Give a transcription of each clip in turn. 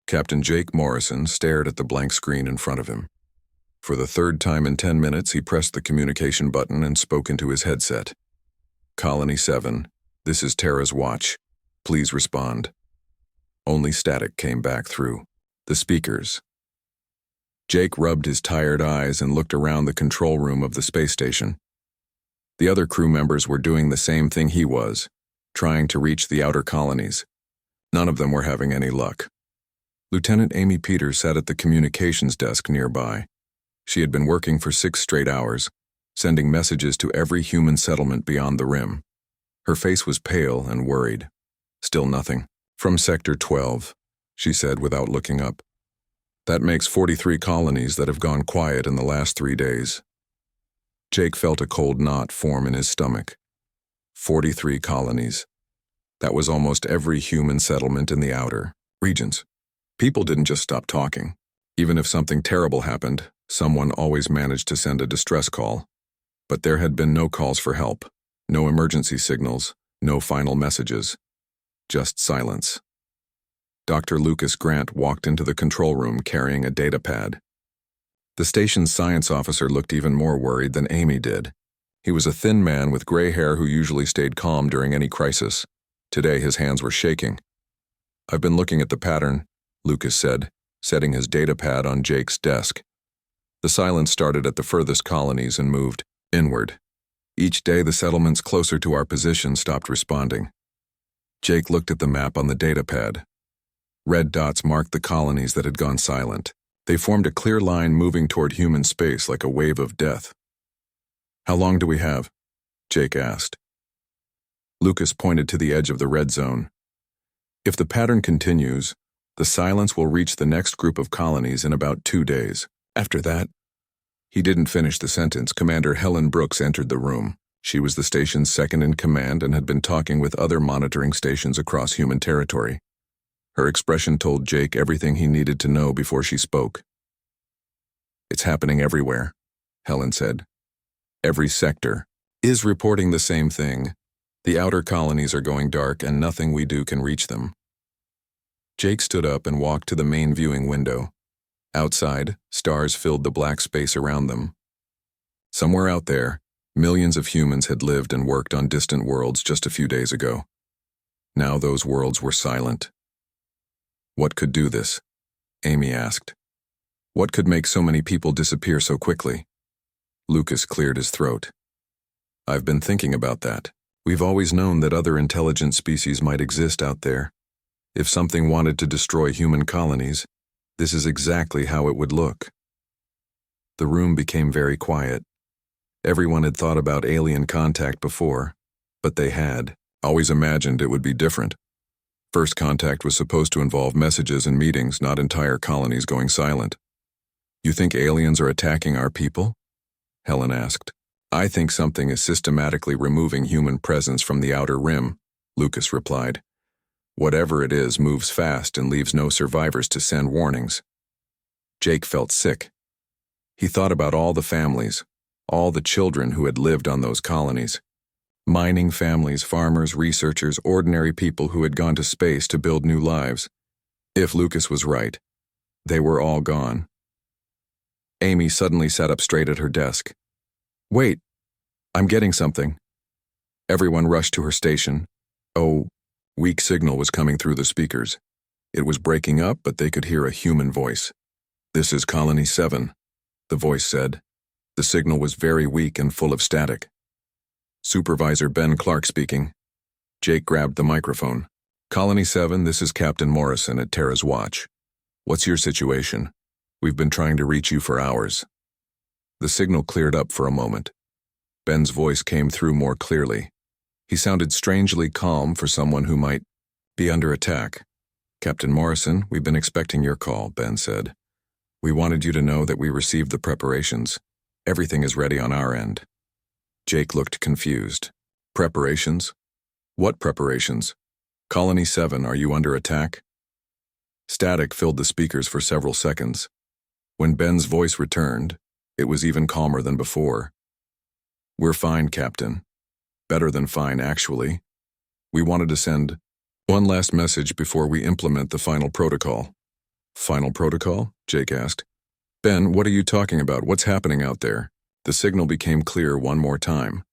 Captain Jake Morrison stared at the blank screen in front of him. For the third time in 10 minutes, he pressed the communication button and spoke into his headset. Colony 7, this is Terra's watch. Please respond. Only static came back through the speakers. Jake rubbed his tired eyes and looked around the control room of the space station. The other crew members were doing the same thing he was, trying to reach the outer colonies. None of them were having any luck. Lieutenant Amy Peters sat at the communications desk nearby. She had been working for 6 straight hours, sending messages to every human settlement beyond the rim. Her face was pale and worried. Still nothing. From Sector 12, she said without looking up. That makes 43 colonies that have gone quiet in the last 3 days. Jake felt a cold knot form in his stomach. 43 colonies. That was almost every human settlement in the outer regions. People didn't just stop talking. Even if something terrible happened, someone always managed to send a distress call. But there had been no calls for help, no emergency signals, no final messages. Just silence. Dr. Lucas Grant walked into the control room carrying a data pad. The station's science officer looked even more worried than Amy did. He was a thin man with gray hair who usually stayed calm during any crisis. Today his hands were shaking. I've been looking at the pattern, Lucas said, setting his data pad on Jake's desk. The silence started at the furthest colonies and moved inward. Each day the settlements closer to our position stopped responding. Jake looked at the map on the data pad. Red dots marked the colonies that had gone silent. They formed a clear line moving toward human space like a wave of death. How long do we have? Jake asked. Lucas pointed to the edge of the red zone. If the pattern continues, the silence will reach the next group of colonies in about 2 days. After that, he didn't finish the sentence. Commander Helen Brooks entered the room. She was the station's second in command and had been talking with other monitoring stations across human territory. Her expression told Jake everything he needed to know before she spoke. It's happening everywhere, Helen said. Every sector is reporting the same thing. The outer colonies are going dark and nothing we do can reach them. Jake stood up and walked to the main viewing window. Outside, stars filled the black space around them. Somewhere out there, millions of humans had lived and worked on distant worlds just a few days ago. Now those worlds were silent. What could do this? Amy asked. What could make so many people disappear so quickly? Lucas cleared his throat. I've been thinking about that. We've always known that other intelligent species might exist out there. If something wanted to destroy human colonies, this is exactly how it would look. The room became very quiet. Everyone had thought about alien contact before, but they had always imagined it would be different. First contact was supposed to involve messages and meetings, not entire colonies going silent. You think aliens are attacking our people? Helen asked. I think something is systematically removing human presence from the outer rim, Lucas replied. Whatever it is moves fast and leaves no survivors to send warnings. Jake felt sick. He thought about all the families, all the children who had lived on those colonies. Mining families, farmers, researchers, ordinary people who had gone to space to build new lives. If Lucas was right, they were all gone. Amy suddenly sat up straight at her desk. Wait, I'm getting something. Everyone rushed to her station. Weak signal was coming through the speakers. It was breaking up, but they could hear a human voice. This is Colony 7, the voice said. The signal was very weak and full of static. Supervisor Ben Clark speaking. Jake grabbed the microphone. Colony 7, this is Captain Morrison at Terra's watch. What's your situation? We've been trying to reach you for hours. The signal cleared up for a moment. Ben's voice came through more clearly. He sounded strangely calm for someone who might be under attack. Captain Morrison, we've been expecting your call, Ben said. We wanted you to know that we received the preparations. Everything is ready on our end. Jake looked confused. Preparations? What preparations? Colony 7, are you under attack? Static filled the speakers for several seconds. When Ben's voice returned, it was even calmer than before. We're fine, Captain. Better than fine, actually. We wanted to send one last message before we implement the final protocol. Final protocol? Jake asked. Ben, what are you talking about? What's happening out there? The signal became clear one more time.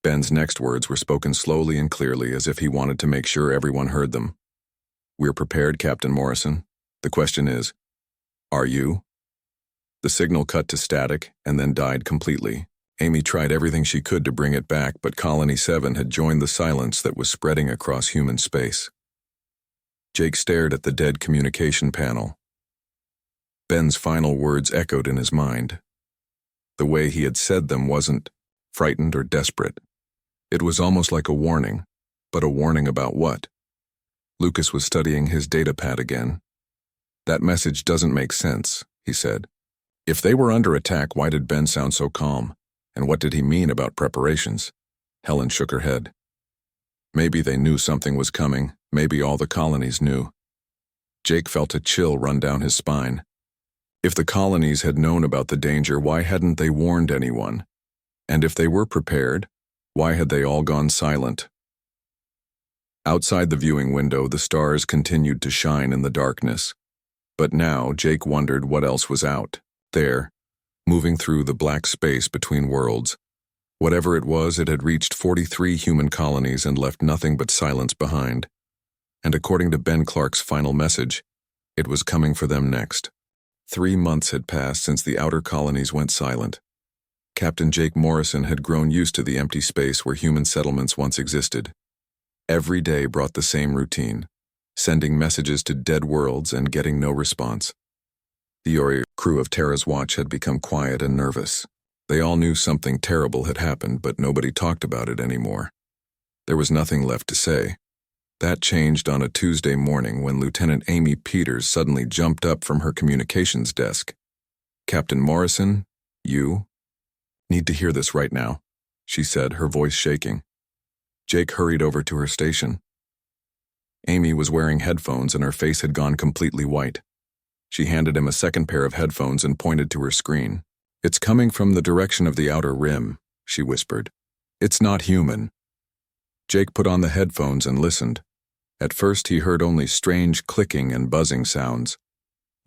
Ben's next words were spoken slowly and clearly as if he wanted to make sure everyone heard them. We're prepared, Captain Morrison. The question is, are you? The signal cut to static and then died completely. Amy tried everything she could to bring it back, but Colony 7 had joined the silence that was spreading across human space. Jake stared at the dead communication panel. Ben's final words echoed in his mind. The way he had said them wasn't frightened or desperate. It was almost like a warning, but a warning about what? Lucas was studying his datapad again. That message doesn't make sense, he said. If they were under attack, why did Ben sound so calm? And what did he mean about preparations? Helen shook her head. Maybe they knew something was coming. Maybe all the colonies knew. Jake felt a chill run down his spine. If the colonies had known about the danger, why hadn't they warned anyone? And if they were prepared, why had they all gone silent? Outside the viewing window, the stars continued to shine in the darkness. But now Jake wondered what else was out there, moving through the black space between worlds. Whatever it was, it had reached 43 human colonies and left nothing but silence behind. And according to Ben Clark's final message, it was coming for them next. 3 months had passed since the outer colonies went silent. Captain Jake Morrison had grown used to the empty space where human settlements once existed. Every day brought the same routine, sending messages to dead worlds and getting no response. The crew of Terra's watch had become quiet and nervous. They all knew something terrible had happened, but nobody talked about it anymore. There was nothing left to say. That changed on a Tuesday morning when Lieutenant Amy Peters suddenly jumped up from her communications desk. Captain Morrison, you need to hear this right now, she said, her voice shaking. Jake hurried over to her station. Amy was wearing headphones and her face had gone completely white. She handed him a second pair of headphones and pointed to her screen. It's coming from the direction of the outer rim, she whispered. It's not human. Jake put on the headphones and listened. At first he heard only strange clicking and buzzing sounds.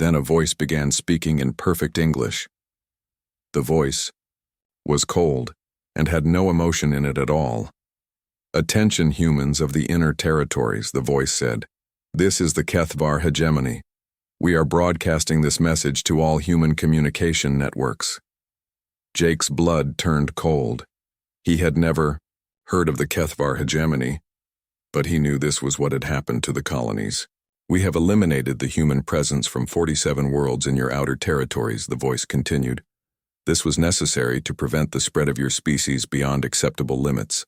Then a voice began speaking in perfect English. The voice was cold and had no emotion in it at all. Attention, humans of the inner territories, the voice said. This is the HFY hegemony. We are broadcasting this message to all human communication networks. Jake's blood turned cold. He had never heard of the HFY hegemony, but he knew this was what had happened to the colonies. We have eliminated the human presence from 47 worlds in your outer territories, the voice continued. This was necessary to prevent the spread of your species beyond acceptable limits.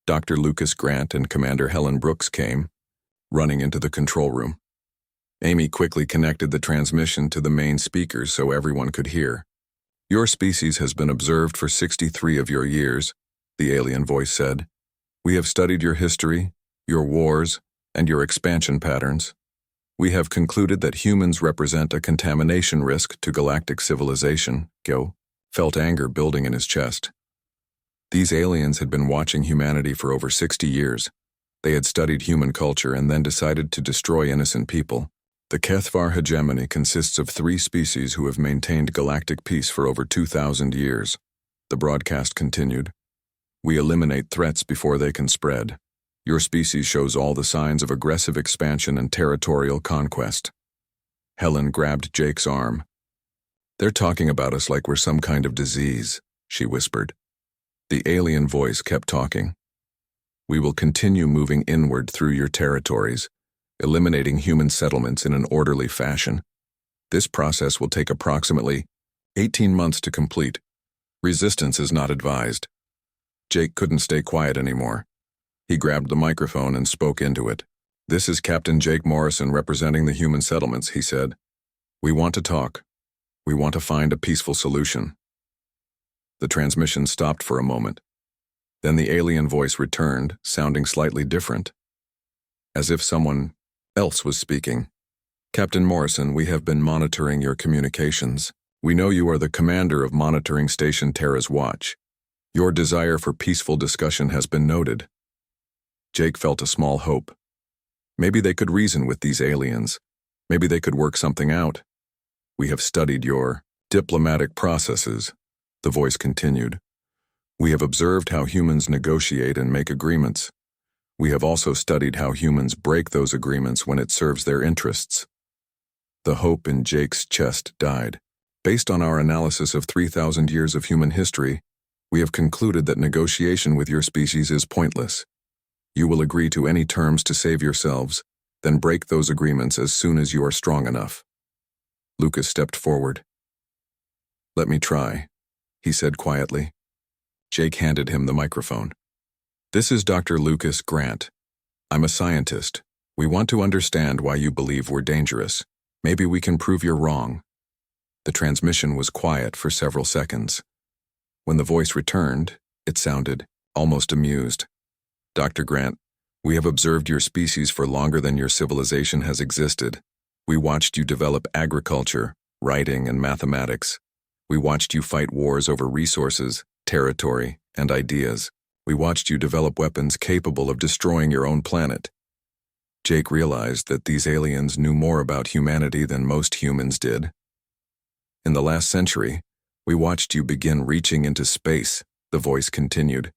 Dr. Lucas Grant and Commander Helen Brooks came, running into the control room. Amy quickly connected the transmission to the main speakers so everyone could hear. Your species has been observed for 63 of your years, the alien voice said. We have studied your history, your wars, and your expansion patterns. We have concluded that humans represent a contamination risk to galactic civilization. Go felt anger building in his chest. These aliens had been watching humanity for over 60 years. They had studied human culture and then decided to destroy innocent people. The HFY hegemony consists of 3 species who have maintained galactic peace for over 2,000 years. The broadcast continued. We eliminate threats before they can spread. Your species shows all the signs of aggressive expansion and territorial conquest. Helen grabbed Jake's arm. They're talking about us like we're some kind of disease, she whispered. The alien voice kept talking. We will continue moving inward through your territories, eliminating human settlements in an orderly fashion. This process will take approximately 18 months to complete. Resistance is not advised. Jake couldn't stay quiet anymore. He grabbed the microphone and spoke into it. This is Captain Jake Morrison representing the human settlements, he said. We want to talk. We want to find a peaceful solution. The transmission stopped for a moment. Then the alien voice returned, sounding slightly different, as if someone else was speaking. Captain Morrison, we have been monitoring your communications. We know you are the commander of Monitoring Station Terra's Watch. Your desire for peaceful discussion has been noted. Jake felt a small hope. Maybe they could reason with these aliens. Maybe they could work something out. We have studied your diplomatic processes, the voice continued. We have observed how humans negotiate and make agreements. We have also studied how humans break those agreements when it serves their interests. The hope in Jake's chest died. Based on our analysis of 3,000 years of human history, we have concluded that negotiation with your species is pointless. You will agree to any terms to save yourselves, then break those agreements as soon as you are strong enough. Lucas stepped forward. Let me try, he said quietly. Jake handed him the microphone. This is Dr. Lucas Grant. I'm a scientist. We want to understand why you believe we're dangerous. Maybe we can prove you're wrong. The transmission was quiet for several seconds. When the voice returned, it sounded almost amused. Dr. Grant, we have observed your species for longer than your civilization has existed. We watched you develop agriculture, writing, and mathematics. We watched you fight wars over resources, territory, and ideas. We watched you develop weapons capable of destroying your own planet. Jake realized that these aliens knew more about humanity than most humans did. In the last century, we watched you begin reaching into space, the voice continued.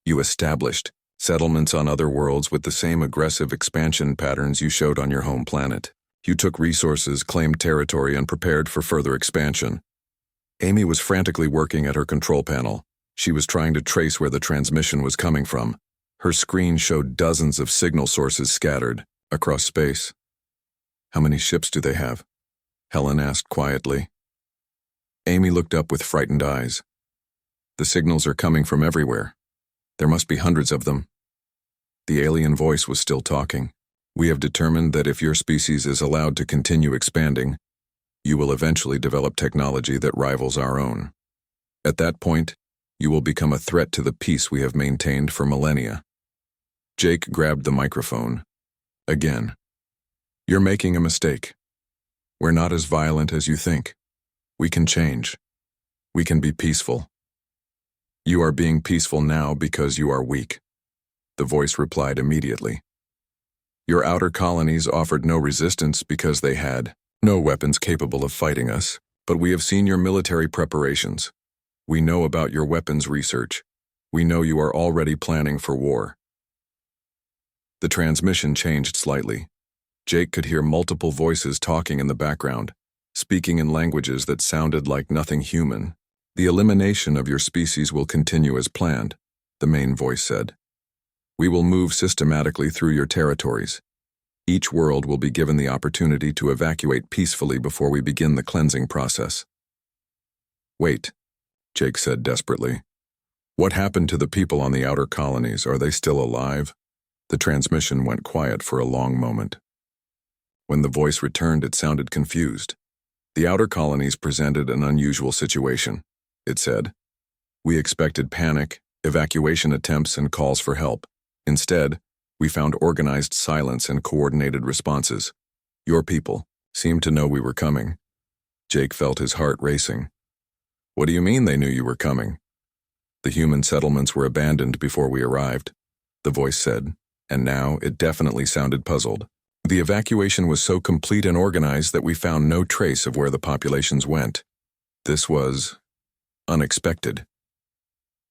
You established settlements on other worlds with the same aggressive expansion patterns you showed on your home planet. You took resources, claimed territory, and prepared for further expansion. Amy was frantically working at her control panel. She was trying to trace where the transmission was coming from. Her screen showed dozens of signal sources scattered across space. How many ships do they have? Helen asked quietly. Amy looked up with frightened eyes. The signals are coming from everywhere. There must be hundreds of them. The alien voice was still talking. We have determined that if your species is allowed to continue expanding, you will eventually develop technology that rivals our own. At that point, you will become a threat to the peace we have maintained for millennia. Jake grabbed the microphone. Again. You're making a mistake. We're not as violent as you think. We can change. We can be peaceful. You are being peaceful now because you are weak. The voice replied immediately. Your outer colonies offered no resistance because they had no weapons capable of fighting us, but we have seen your military preparations. We know about your weapons research. We know you are already planning for war. The transmission changed slightly. Jake could hear multiple voices talking in the background, speaking in languages that sounded like nothing human. The elimination of your species will continue as planned, the main voice said. We will move systematically through your territories. Each world will be given the opportunity to evacuate peacefully before we begin the cleansing process. Wait, Jake said desperately. What happened to the people on the outer colonies? Are they still alive? The transmission went quiet for a long moment. When the voice returned, it sounded confused. The outer colonies presented an unusual situation, it said. We expected panic, evacuation attempts, and calls for help. Instead, we found organized silence and coordinated responses. Your people seemed to know we were coming. Jake felt his heart racing. What do you mean they knew you were coming? The human settlements were abandoned before we arrived, the voice said, and now it definitely sounded puzzled. The evacuation was so complete and organized that we found no trace of where the populations went. This was unexpected.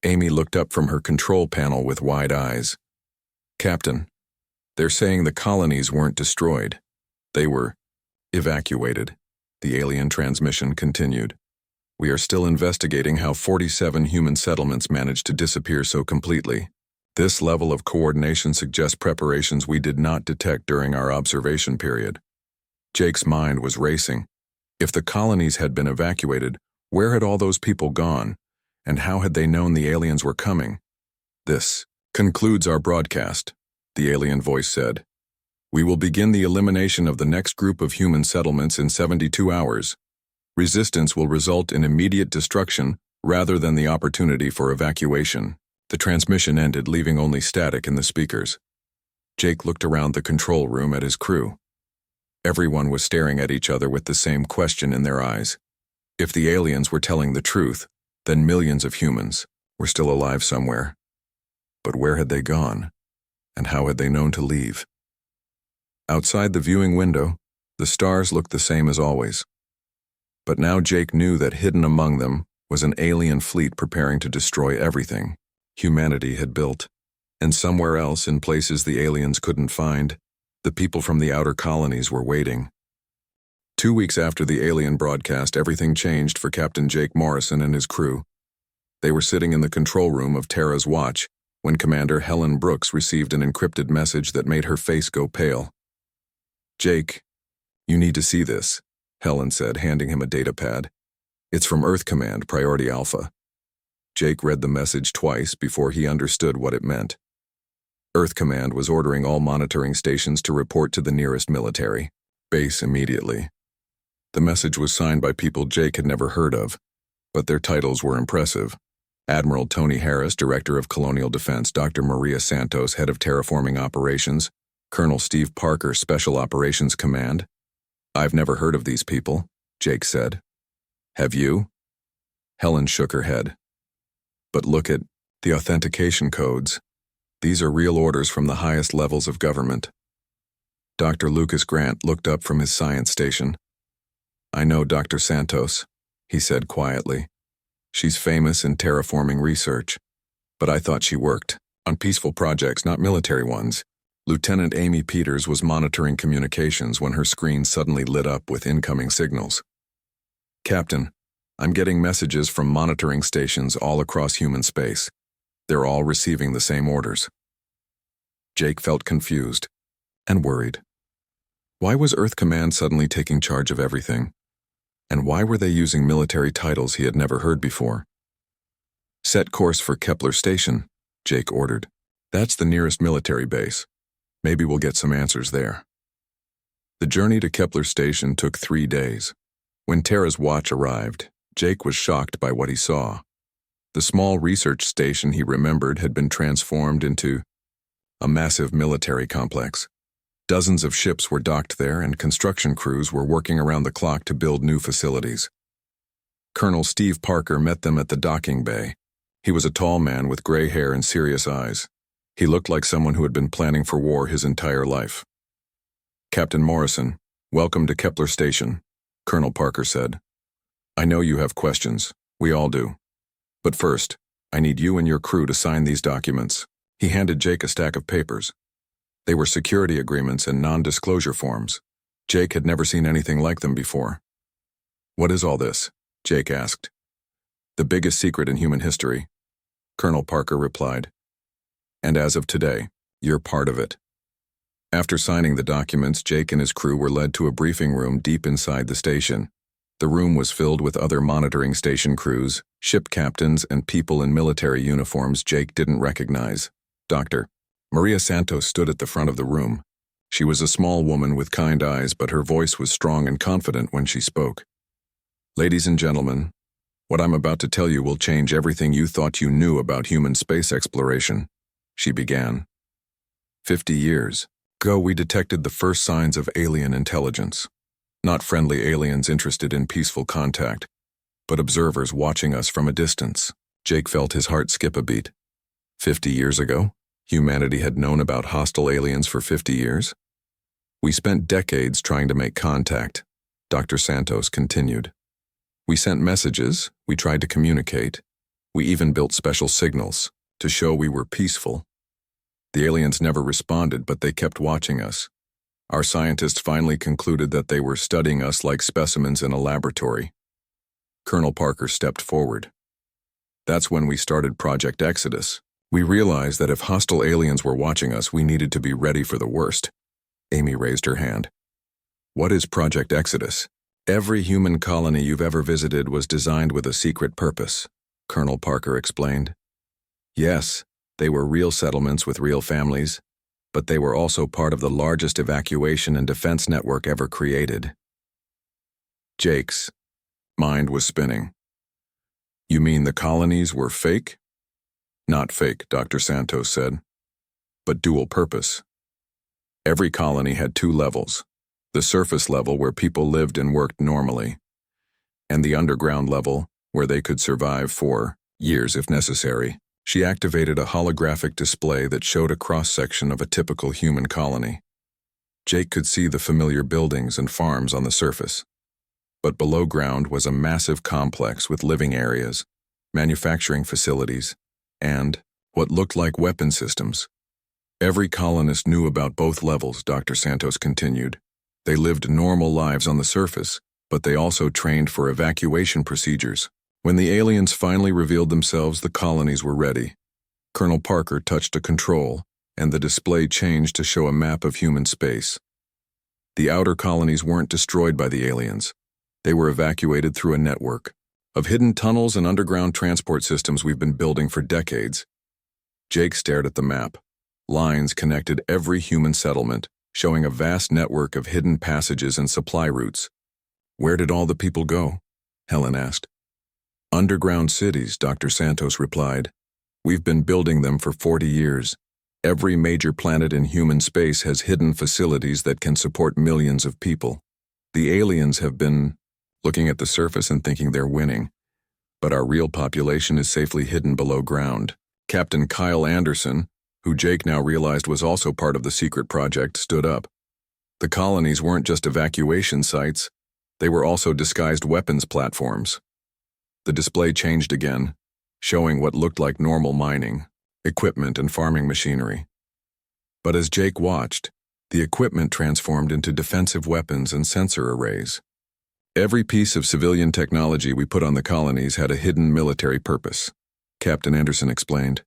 Amy looked up from her control panel with wide eyes. Captain, they're saying the colonies weren't destroyed. They were evacuated. The alien transmission continued. We are still investigating how 47 human settlements managed to disappear so completely. This level of coordination suggests preparations we did not detect during our observation period. Jake's mind was racing. If the colonies had been evacuated, where had all those people gone? And how had they known the aliens were coming? This concludes our broadcast, the alien voice said. We will begin the elimination of the next group of human settlements in 72 hours. Resistance will result in immediate destruction rather than the opportunity for evacuation. The transmission ended, leaving only static in the speakers. Jake looked around the control room at his crew. Everyone was staring at each other with the same question in their eyes. If the aliens were telling the truth, then millions of humans were still alive somewhere. But where had they gone? And how had they known to leave? Outside the viewing window, The stars looked the same as always. But now Jake knew that hidden among them was an alien fleet preparing to destroy everything humanity had built. And somewhere else, in places the aliens couldn't find, the people from the outer colonies were waiting. 2 weeks after the alien broadcast, everything changed for Captain Jake Morrison and his crew. They were sitting in the control room of Terra's watch when Commander Helen Brooks received an encrypted message that made her face go pale. "Jake, you need to see this," Helen said, handing him a datapad. "It's from Earth Command, Priority Alpha." Jake read the message twice before he understood what it meant. Earth Command was ordering all monitoring stations to report to the nearest military base immediately. The message was signed by people Jake had never heard of, but their titles were impressive. Admiral Tony Harris, Director of Colonial Defense, Dr. Maria Santos, Head of Terraforming Operations, Colonel Steve Parker, Special Operations Command. "I've never heard of these people," Jake said. "Have you?" Helen shook her head. "But look at the authentication codes. These are real orders from the highest levels of government." Dr. Lucas Grant looked up from his science station. "I know Dr. Santos," he said quietly. "She's famous in terraforming research, but I thought she worked on peaceful projects, not military ones." Lieutenant Amy Peters was monitoring communications when her screen suddenly lit up with incoming signals. "Captain, I'm getting messages from monitoring stations all across human space. They're all receiving the same orders." Jake felt confused and worried. Why was Earth Command suddenly taking charge of everything? And why were they using military titles he had never heard before? "Set course for Kepler Station," Jake ordered. "That's the nearest military base. Maybe we'll get some answers there." The journey to Kepler Station took 3 days. When Terra's watch arrived, Jake was shocked by what he saw. The small research station he remembered had been transformed into a massive military complex. Dozens of ships were docked there, and construction crews were working around the clock to build new facilities. Colonel Steve Parker met them at the docking bay. He was a tall man with gray hair and serious eyes. He looked like someone who had been planning for war his entire life. "Captain Morrison, welcome to Kepler Station," Colonel Parker said. "I know you have questions. We all do. But first, I need you and your crew to sign these documents." He handed Jake a stack of papers. They were security agreements and non-disclosure forms. Jake had never seen anything like them before. "What is all this?" Jake asked. "The biggest secret in human history," Colonel Parker replied. "And as of today, you're part of it." After signing the documents, Jake and his crew were led to a briefing room deep inside the station. The room was filled with other monitoring station crews, ship captains, and people in military uniforms Jake didn't recognize. Dr. Maria Santos stood at the front of the room. She was a small woman with kind eyes, but her voice was strong and confident when she spoke. "Ladies and gentlemen, what I'm about to tell you will change everything you thought you knew about human space exploration," she began. 50 years ago, we detected the first signs of alien intelligence. Not friendly aliens interested in peaceful contact, but observers watching us from a distance. Jake felt his heart skip a beat. 50 years ago? Humanity had known about hostile aliens for 50 years? "We spent decades trying to make contact," Dr. Santos continued. "We sent messages, we tried to communicate, we even built special signals to show we were peaceful. The aliens never responded, but they kept watching us. Our scientists finally concluded that they were studying us like specimens in a laboratory." Colonel Parker stepped forward. "That's when we started Project Exodus. We realized that if hostile aliens were watching us, we needed to be ready for the worst." Amy raised her hand. "What is Project Exodus?" "Every human colony you've ever visited was designed with a secret purpose," Colonel Parker explained. "Yes, they were real settlements with real families, but they were also part of the largest evacuation and defense network ever created." Jake's mind was spinning. "You mean the colonies were fake?" "Not fake," Dr. Santos said, "but dual purpose. Every colony had 2 levels, the surface level where people lived and worked normally, and the underground level where they could survive for years if necessary." She activated a holographic display that showed a cross-section of a typical human colony. Jake could see the familiar buildings and farms on the surface. But below ground was a massive complex with living areas, manufacturing facilities, and what looked like weapon systems. Every colonist knew about both levels, Dr. Santos continued. They lived normal lives on the surface, but they also trained for evacuation procedures. When the aliens finally revealed themselves, the colonies were ready. Colonel Parker touched a control, and the display changed to show a map of human space. The outer colonies weren't destroyed by the aliens. They were evacuated through a network of hidden tunnels and underground transport systems we've been building for decades. Jake stared at the map. Lines connected every human settlement, showing a vast network of hidden passages and supply routes. Where did all the people go? Helen asked. Underground cities, Dr. Santos replied. We've been building them for 40 years. Every major planet in human space has hidden facilities that can support millions of people. The aliens have been looking at the surface and thinking they're winning. But our real population is safely hidden below ground. Captain Kyle Anderson, who Jake now realized was also part of the secret project, stood up. The colonies weren't just evacuation sites. They were also disguised weapons platforms. The display changed again, showing what looked like normal mining, equipment, and farming machinery. But as Jake watched, the equipment transformed into defensive weapons and sensor arrays. Every piece of civilian technology we put on the colonies had a hidden military purpose, Captain Anderson explained.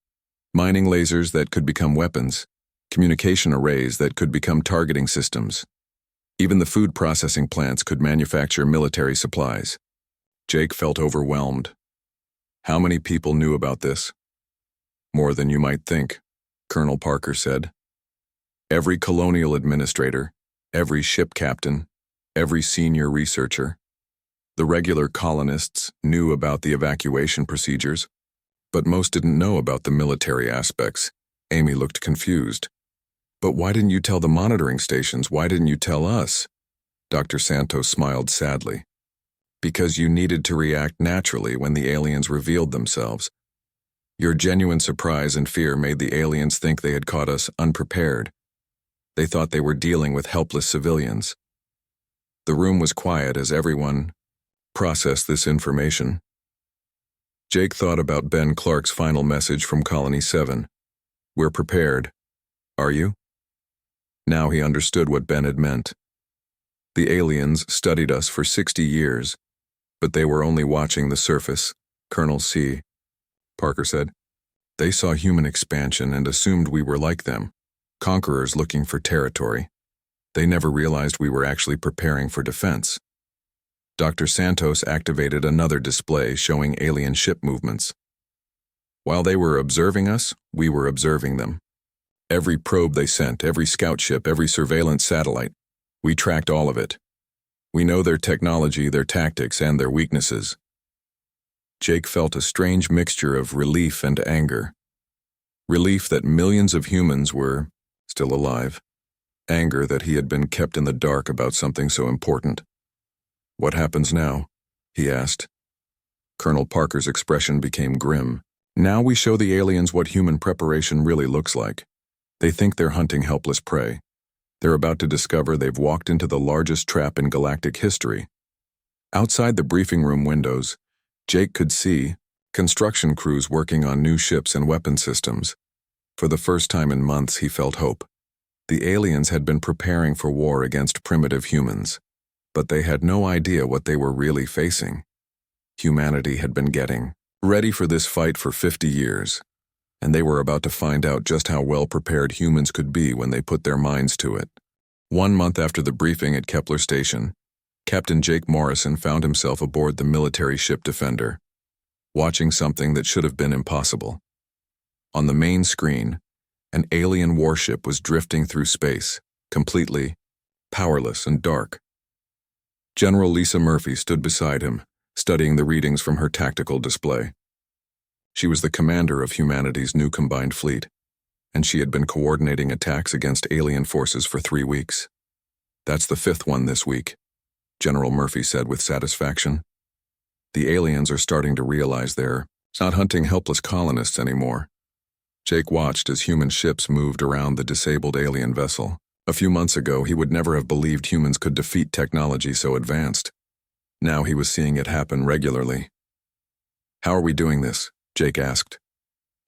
Mining lasers that could become weapons, communication arrays that could become targeting systems. Even the food processing plants could manufacture military supplies. Jake felt overwhelmed. How many people knew about this? More than you might think, Colonel Parker said. Every colonial administrator, every ship captain, every senior researcher. The regular colonists knew about the evacuation procedures, but most didn't know about the military aspects. Amy looked confused. But why didn't you tell the monitoring stations? Why didn't you tell us? Dr. Santos smiled sadly. Because you needed to react naturally when the aliens revealed themselves. Your genuine surprise and fear made the aliens think they had caught us unprepared. They thought they were dealing with helpless civilians. The room was quiet as everyone processed this information. Jake thought about Ben Clark's final message from Colony 7. We're prepared. Are you? Now he understood what Ben had meant. The aliens studied us for 60 years, but they were only watching the surface, Colonel C. Parker said. They saw human expansion and assumed we were like them, conquerors looking for territory. They never realized we were actually preparing for defense. Dr. Santos activated another display showing alien ship movements. While they were observing us, we were observing them. Every probe they sent, every scout ship, every surveillance satellite, we tracked all of it. We know their technology, their tactics, and their weaknesses. Jake felt a strange mixture of relief and anger. Relief that millions of humans were still alive. Anger that he had been kept in the dark about something so important. What happens now? He asked. Colonel Parker's expression became grim. Now we show the aliens what human preparation really looks like. They think they're hunting helpless prey. They're about to discover they've walked into the largest trap in galactic history. Outside the briefing room windows, Jake could see construction crews working on new ships and weapon systems. For the first time in months, he felt hope. The aliens had been preparing for war against primitive humans, but they had no idea what they were really facing. Humanity had been getting ready for this fight for 50 years, and they were about to find out just how well prepared humans could be when they put their minds to it. 1 month after the briefing at Kepler Station, Captain Jake Morrison found himself aboard the military ship Defender, watching something that should have been impossible. On the main screen, an alien warship was drifting through space, completely powerless and dark. General Lisa Murphy stood beside him, studying the readings from her tactical display. She was the commander of humanity's new combined fleet, and she had been coordinating attacks against alien forces for 3 weeks. That's the 5th one this week, General Murphy said with satisfaction. The aliens are starting to realize they're not hunting helpless colonists anymore. Jake watched as human ships moved around the disabled alien vessel. A few months ago, he would never have believed humans could defeat technology so advanced. Now he was seeing it happen regularly. "How are we doing this?" Jake asked.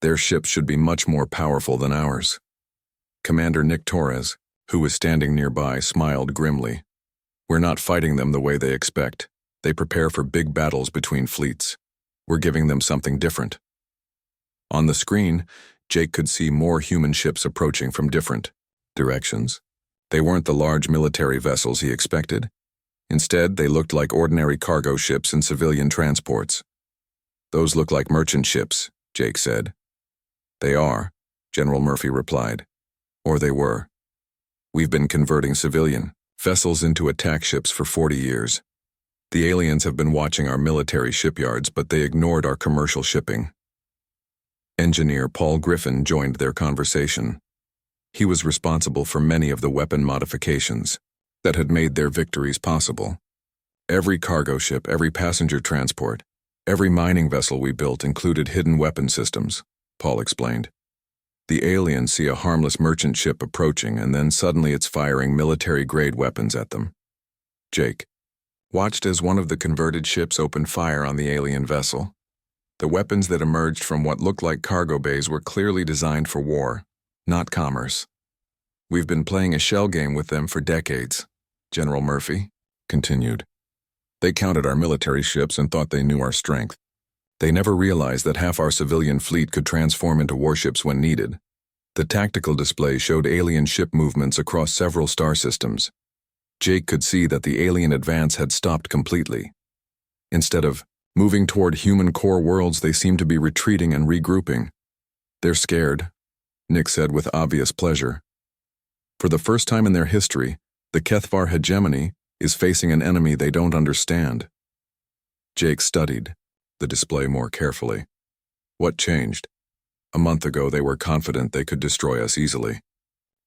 "Their ships should be much more powerful than ours." Commander Nick Torres, who was standing nearby, smiled grimly. "We're not fighting them the way they expect. They prepare for big battles between fleets. We're giving them something different." On the screen, Jake could see more human ships approaching from different directions. They weren't the large military vessels he expected. Instead, they looked like ordinary cargo ships and civilian transports. "Those look like merchant ships," Jake said. "They are," General Murphy replied. "Or they were. We've been converting civilian vessels into attack ships for 40 years. The aliens have been watching our military shipyards, but they ignored our commercial shipping." Engineer Paul Griffin joined their conversation. He was responsible for many of the weapon modifications that had made their victories possible. "Every cargo ship, every passenger transport, every mining vessel we built included hidden weapon systems," Paul explained. "The aliens see a harmless merchant ship approaching, and then suddenly it's firing military-grade weapons at them." Jake watched as one of the converted ships opened fire on the alien vessel. The weapons that emerged from what looked like cargo bays were clearly designed for war, not commerce. "We've been playing a shell game with them for decades," General Murphy continued. "They counted our military ships and thought they knew our strength. They never realized that half our civilian fleet could transform into warships when needed." The tactical display showed alien ship movements across several star systems. Jake could see that the alien advance had stopped completely. Instead of moving toward human core worlds, they seemed to be retreating and regrouping. "They're scared," Nick said with obvious pleasure. "For the first time in their history, the Kethvar hegemony is facing an enemy they don't understand." Jake studied the display more carefully. "What changed?" "A month ago, they were confident they could destroy us easily.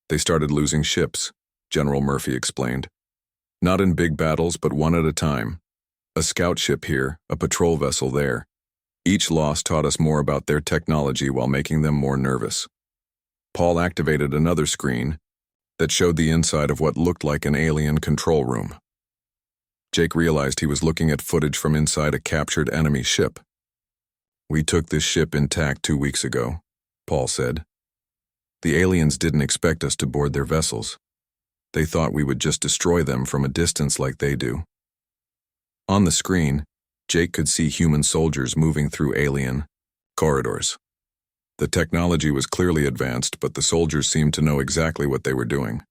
They started losing ships," General Murphy explained. "Not in big battles, but one at a time. A scout ship here, a patrol vessel there. Each loss taught us more about their technology while making them more nervous." Paul activated another screen that showed the inside of what looked like an alien control room. Jake realized he was looking at footage from inside a captured enemy ship. "We took this ship intact 2 weeks ago," Paul said. "The aliens didn't expect us to board their vessels. They thought we would just destroy them from a distance like they do." On the screen, Jake could see human soldiers moving through alien corridors. The technology was clearly advanced, but the soldiers seemed to know exactly what they were doing.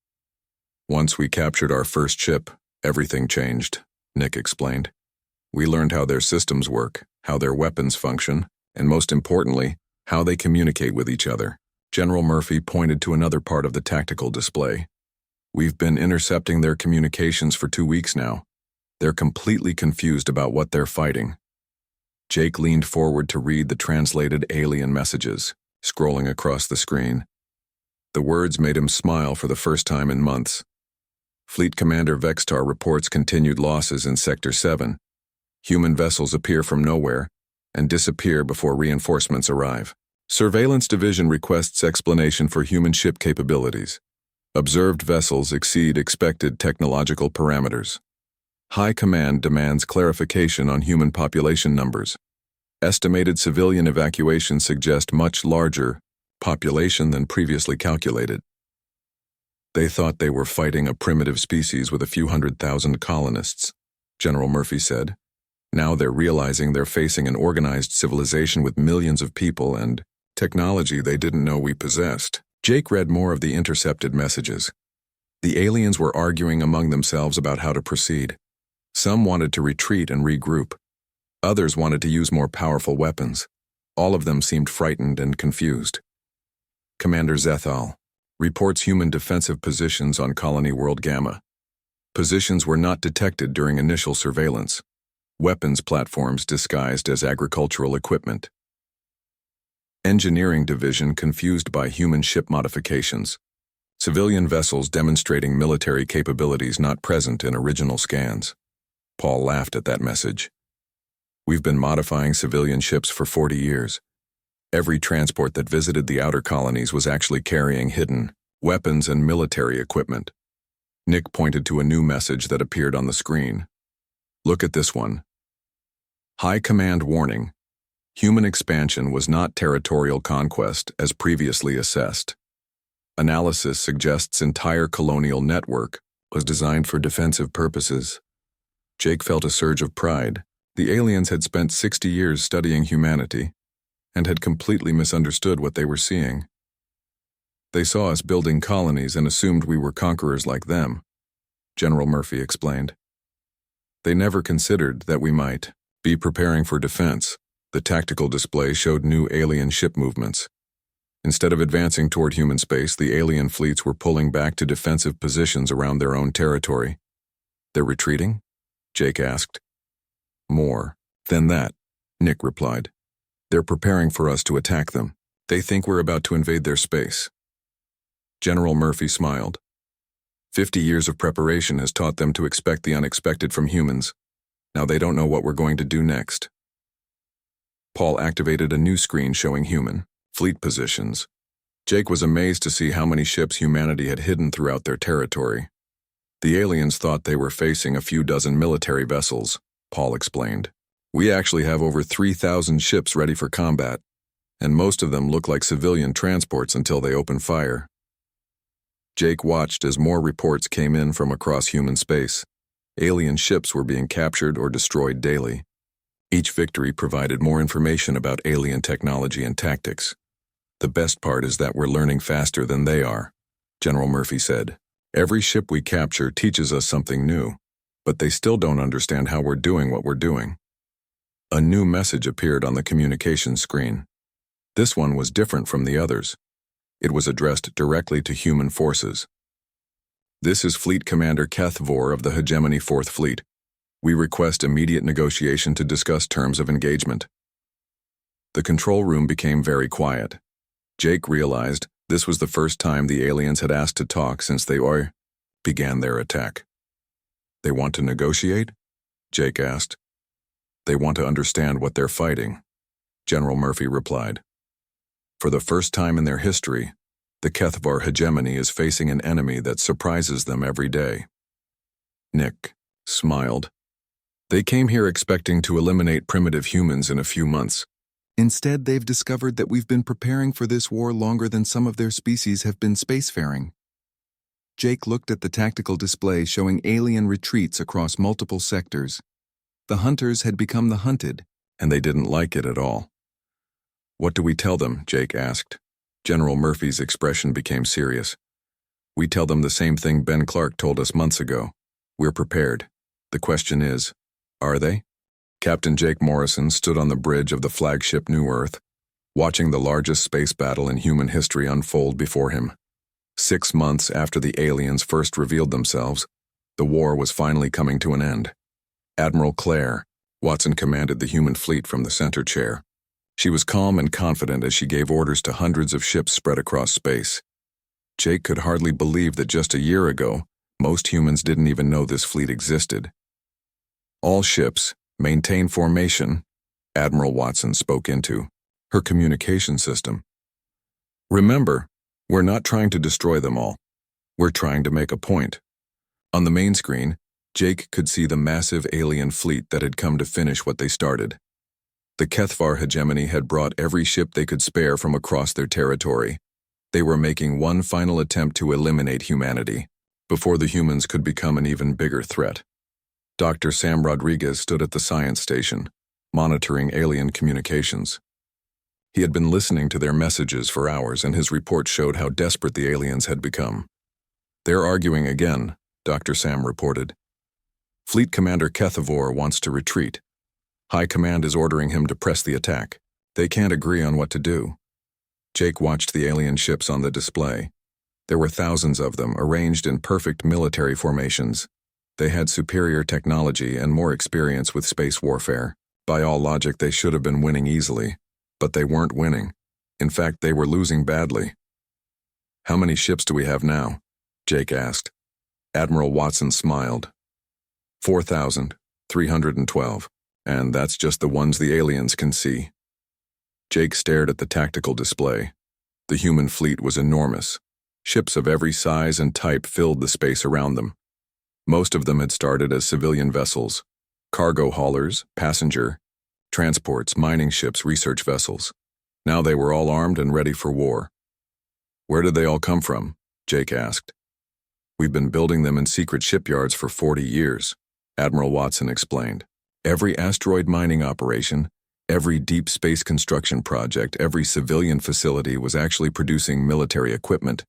"Once we captured our first ship, everything changed," Nick explained. "We learned how their systems work, how their weapons function, and most importantly, how they communicate with each other." General Murphy pointed to another part of the tactical display. "We've been intercepting their communications for 2 weeks now. They're completely confused about what they're fighting." Jake leaned forward to read the translated alien messages, scrolling across the screen. The words made him smile for the first time in months. "Fleet Commander Vextar reports continued losses in Sector 7. Human vessels appear from nowhere and disappear before reinforcements arrive. Surveillance Division requests explanation for human ship capabilities. Observed vessels exceed expected technological parameters. High Command demands clarification on human population numbers. Estimated civilian evacuations suggest much larger population than previously calculated." They thought they were fighting a primitive species with a few 100,000 colonists, General Murphy said. Now they're realizing they're facing an organized civilization with millions of people and technology they didn't know we possessed. Jake read more of the intercepted messages. The aliens were arguing among themselves about how to proceed. Some wanted to retreat and regroup. Others wanted to use more powerful weapons. All of them seemed frightened and confused. Commander Zethal reports human defensive positions on Colony World Gamma. Positions were not detected during initial surveillance. Weapons platforms disguised as agricultural equipment. Engineering Division confused by human ship modifications. Civilian vessels demonstrating military capabilities not present in original scans. Paul laughed at that message. "We've been modifying civilian ships for 40 years. Every transport that visited the outer colonies was actually carrying hidden weapons and military equipment. Nick pointed to a new message that appeared on the screen. Look at this one. High Command warning. Human expansion was not territorial conquest as previously assessed. Analysis suggests entire colonial network was designed for defensive purposes. Jake felt a surge of pride. The aliens had spent 60 years studying humanity and had completely misunderstood what they were seeing. They saw us building colonies and assumed we were conquerors like them, General Murphy explained. They never considered that we might be preparing for defense. The tactical display showed new alien ship movements. Instead of advancing toward human space, the alien fleets were pulling back to defensive positions around their own territory. They're retreating? Jake asked. More than that, Nick replied. They're preparing for us to attack them. They think we're about to invade their space. General Murphy smiled. 50 years of preparation has taught them to expect the unexpected from humans. Now they don't know what we're going to do next. Paul activated a new screen showing human fleet positions. Jake was amazed to see how many ships humanity had hidden throughout their territory. The aliens thought they were facing a few dozen military vessels, Paul explained. We actually have over 3,000 ships ready for combat, and most of them look like civilian transports until they open fire. Jake watched as more reports came in from across human space. Alien ships were being captured or destroyed daily. Each victory provided more information about alien technology and tactics. The best part is that we're learning faster than they are, General Murphy said. Every ship we capture teaches us something new, but they still don't understand how we're doing what we're doing. A new message appeared on the communications screen. This one was different from the others. It was addressed directly to human forces. This is Fleet Commander Keth Vor of the Hegemony 4th Fleet. We request immediate negotiation to discuss terms of engagement. The control room became very quiet. Jake realized this was the first time the aliens had asked to talk since they began their attack. They want to negotiate? Jake asked. They want to understand what they're fighting, General Murphy replied. For the first time in their history, the Kethvar hegemony is facing an enemy that surprises them every day. Nick smiled. They came here expecting to eliminate primitive humans in a few months. Instead, they've discovered that we've been preparing for this war longer than some of their species have been spacefaring. Jake looked at the tactical display showing alien retreats across multiple sectors. The hunters had become the hunted, and they didn't like it at all. What do we tell them? Jake asked. General Murphy's expression became serious. We tell them the same thing Ben Clark told us months ago. We're prepared. The question is, are they? Captain Jake Morrison stood on the bridge of the flagship New Earth, watching the largest space battle in human history unfold before him. 6 months after the aliens first revealed themselves, the war was finally coming to an end. Admiral Claire Watson commanded the human fleet from the center chair. She was calm and confident as she gave orders to hundreds of ships spread across space. Jake could hardly believe that just a year ago, most humans didn't even know this fleet existed. All ships, maintain formation, Admiral Watson spoke into her communication system. Remember, we're not trying to destroy them all. We're trying to make a point. On the main screen, Jake could see the massive alien fleet that had come to finish what they started. The Kethvar hegemony had brought every ship they could spare from across their territory. They were making one final attempt to eliminate humanity, before the humans could become an even bigger threat. Dr. Sam Rodriguez stood at the science station, monitoring alien communications. He had been listening to their messages for hours, and his report showed how desperate the aliens had become. They're arguing again, Dr. Sam reported. Fleet Commander Kethavor wants to retreat. High Command is ordering him to press the attack. They can't agree on what to do. Jake watched the alien ships on the display. There were thousands of them, arranged in perfect military formations. They had superior technology and more experience with space warfare. By all logic, they should have been winning easily. But they weren't winning. In fact, they were losing badly. How many ships do we have now? Jake asked. Admiral Watson smiled. 4,312. And that's just the ones the aliens can see. Jake stared at the tactical display. The human fleet was enormous. Ships of every size and type filled the space around them. Most of them had started as civilian vessels, cargo haulers, passenger, transports, mining ships, research vessels. Now they were all armed and ready for war. Where did they all come from? Jake asked. We've been building them in secret shipyards for 40 years, Admiral Watson explained. Every asteroid mining operation, every deep space construction project, every civilian facility was actually producing military equipment.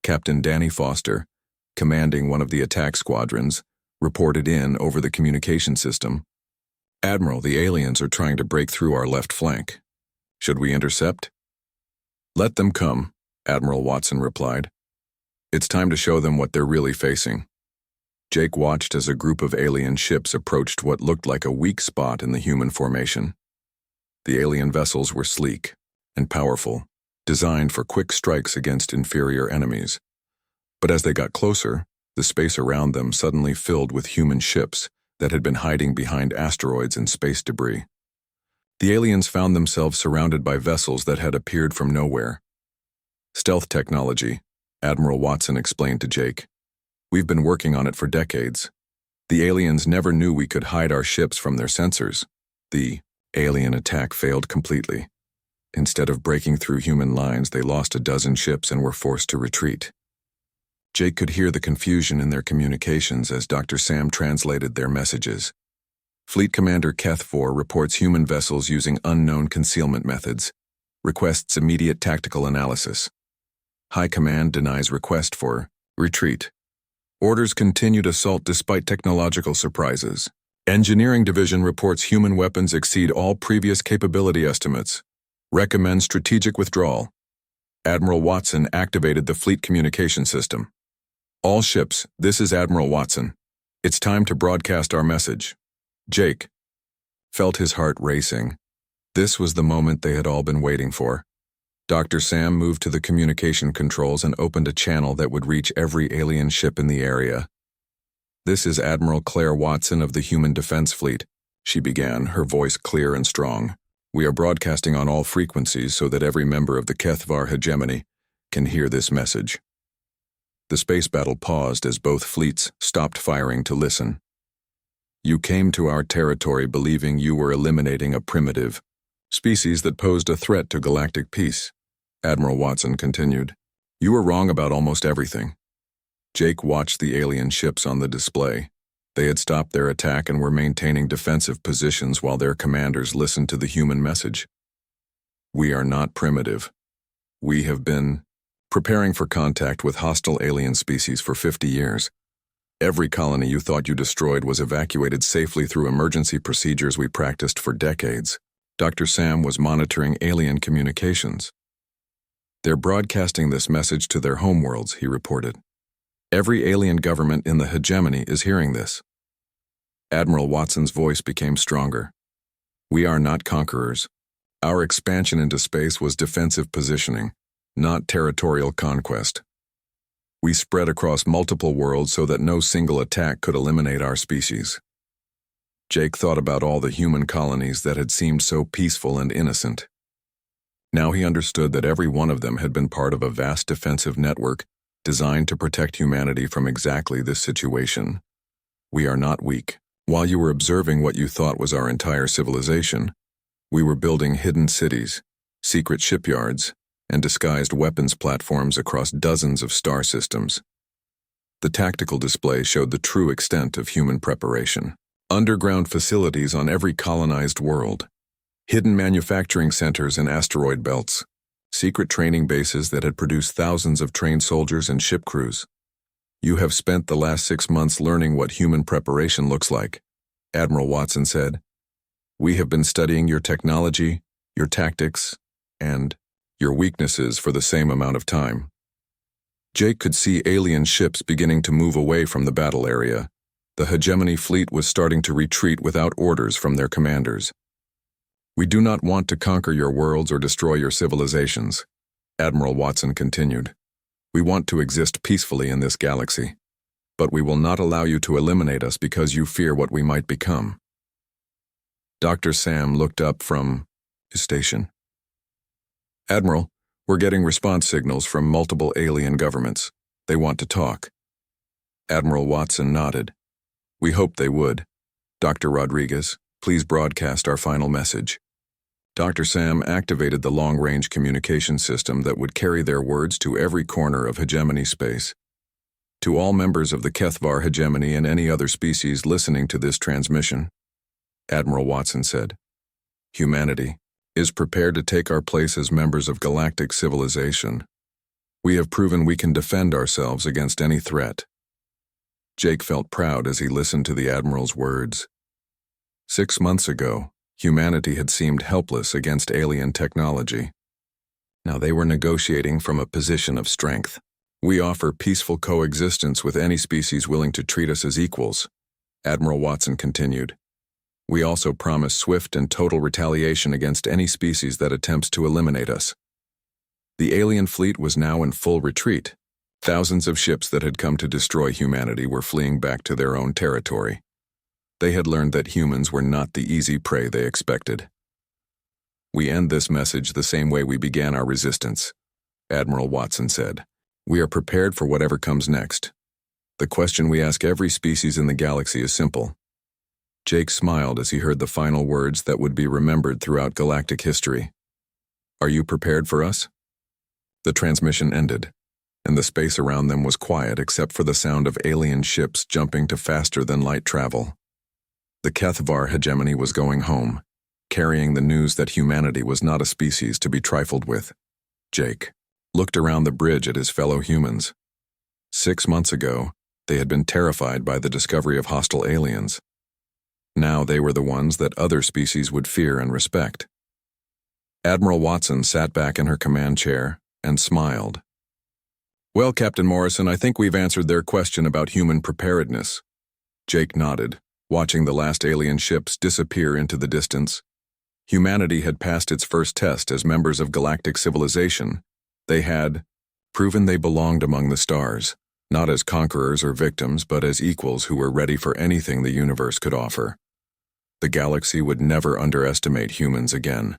Captain Danny Foster, commanding one of the attack squadrons, reported in over the communication system. Admiral, the aliens are trying to break through our left flank. Should we intercept? Let them come, Admiral Watson replied. It's time to show them what they're really facing. Jake watched as a group of alien ships approached what looked like a weak spot in the human formation. The alien vessels were sleek and powerful, designed for quick strikes against inferior enemies. But as they got closer, the space around them suddenly filled with human ships that had been hiding behind asteroids and space debris. The aliens found themselves surrounded by vessels that had appeared from nowhere. Stealth technology, Admiral Watson explained to Jake. We've been working on it for decades. The aliens never knew we could hide our ships from their sensors. The alien attack failed completely. Instead of breaking through human lines, they lost a dozen ships and were forced to retreat. Jake could hear the confusion in their communications as Dr. Sam translated their messages. Fleet Commander HFY reports human vessels using unknown concealment methods, requests immediate tactical analysis. High Command denies request for retreat. Orders continued assault despite technological surprises. Engineering Division reports human weapons exceed all previous capability estimates. Recommends strategic withdrawal. Admiral Watson activated the fleet communication system. All ships, this is Admiral Watson. It's time to broadcast our message. Jake felt his heart racing. This was the moment they had all been waiting for. Dr. Sam moved to the communication controls and opened a channel that would reach every alien ship in the area. This is Admiral Claire Watson of the Human Defense Fleet, she began, her voice clear and strong. We are broadcasting on all frequencies so that every member of the HFY hegemony can hear this message. The space battle paused as both fleets stopped firing to listen. You came to our territory believing you were eliminating a primitive species that posed a threat to galactic peace, Admiral Watson continued. You were wrong about almost everything. Jake watched the alien ships on the display. They had stopped their attack and were maintaining defensive positions while their commanders listened to the human message. We are not primitive. We have been preparing for contact with hostile alien species for 50 years. Every colony you thought you destroyed was evacuated safely through emergency procedures we practiced for decades. Dr. Sam was monitoring alien communications. They're broadcasting this message to their homeworlds, he reported. Every alien government in the hegemony is hearing this. Admiral Watson's voice became stronger. We are not conquerors. Our expansion into space was defensive positioning, not territorial conquest. We spread across multiple worlds so that no single attack could eliminate our species. Jake thought about all the human colonies that had seemed so peaceful and innocent. Now he understood that every one of them had been part of a vast defensive network designed to protect humanity from exactly this situation. We are not weak. While you were observing what you thought was our entire civilization, we were building hidden cities, secret shipyards, and disguised weapons platforms across dozens of star systems. The tactical display showed the true extent of human preparation. Underground facilities on every colonized world, hidden manufacturing centers in asteroid belts, secret training bases that had produced thousands of trained soldiers and ship crews. You have spent the last 6 months learning what human preparation looks like, Admiral Watson said. We have been studying your technology, your tactics, and your weaknesses for the same amount of time. Jake could see alien ships beginning to move away from the battle area. The hegemony fleet was starting to retreat without orders from their commanders. We do not want to conquer your worlds or destroy your civilizations, Admiral Watson continued. We want to exist peacefully in this galaxy, but we will not allow you to eliminate us because you fear what we might become. Dr. Sam looked up from his station. Admiral, We're getting response signals from multiple alien governments. They want to talk. Admiral Watson nodded. We hoped they would. Dr. Rodriguez, please broadcast our final message. Dr. Sam activated the long-range communication system that would carry their words to every corner of hegemony space. To all members of the HFY hegemony and any other species listening to this transmission, Admiral Watson said, humanity is prepared to take our place as members of galactic civilization. We have proven we can defend ourselves against any threat. Jake felt proud as he listened to the Admiral's words. 6 months ago, humanity had seemed helpless against alien technology. Now they were negotiating from a position of strength. We offer peaceful coexistence with any species willing to treat us as equals, Admiral Watson continued. We also promise swift and total retaliation against any species that attempts to eliminate us. The alien fleet was now in full retreat. Thousands of ships that had come to destroy humanity were fleeing back to their own territory. They had learned that humans were not the easy prey they expected. We end this message the same way we began our resistance, Admiral Watson said. We are prepared for whatever comes next. The question we ask every species in the galaxy is simple. Jake smiled as he heard the final words that would be remembered throughout galactic history. Are you prepared for us? The transmission ended, and the space around them was quiet except for the sound of alien ships jumping to faster-than-light travel. The HFY hegemony was going home, carrying the news that humanity was not a species to be trifled with. Jake looked around the bridge at his fellow humans. 6 months ago, they had been terrified by the discovery of hostile aliens. Now they were the ones that other species would fear and respect. Admiral Watson sat back in her command chair and smiled. Well, Captain Morrison, I think we've answered their question about human preparedness. Jake nodded, watching the last alien ships disappear into the distance. Humanity had passed its first test as members of galactic civilization. They had proven they belonged among the stars, not as conquerors or victims, but as equals who were ready for anything the universe could offer. The galaxy would never underestimate humans again.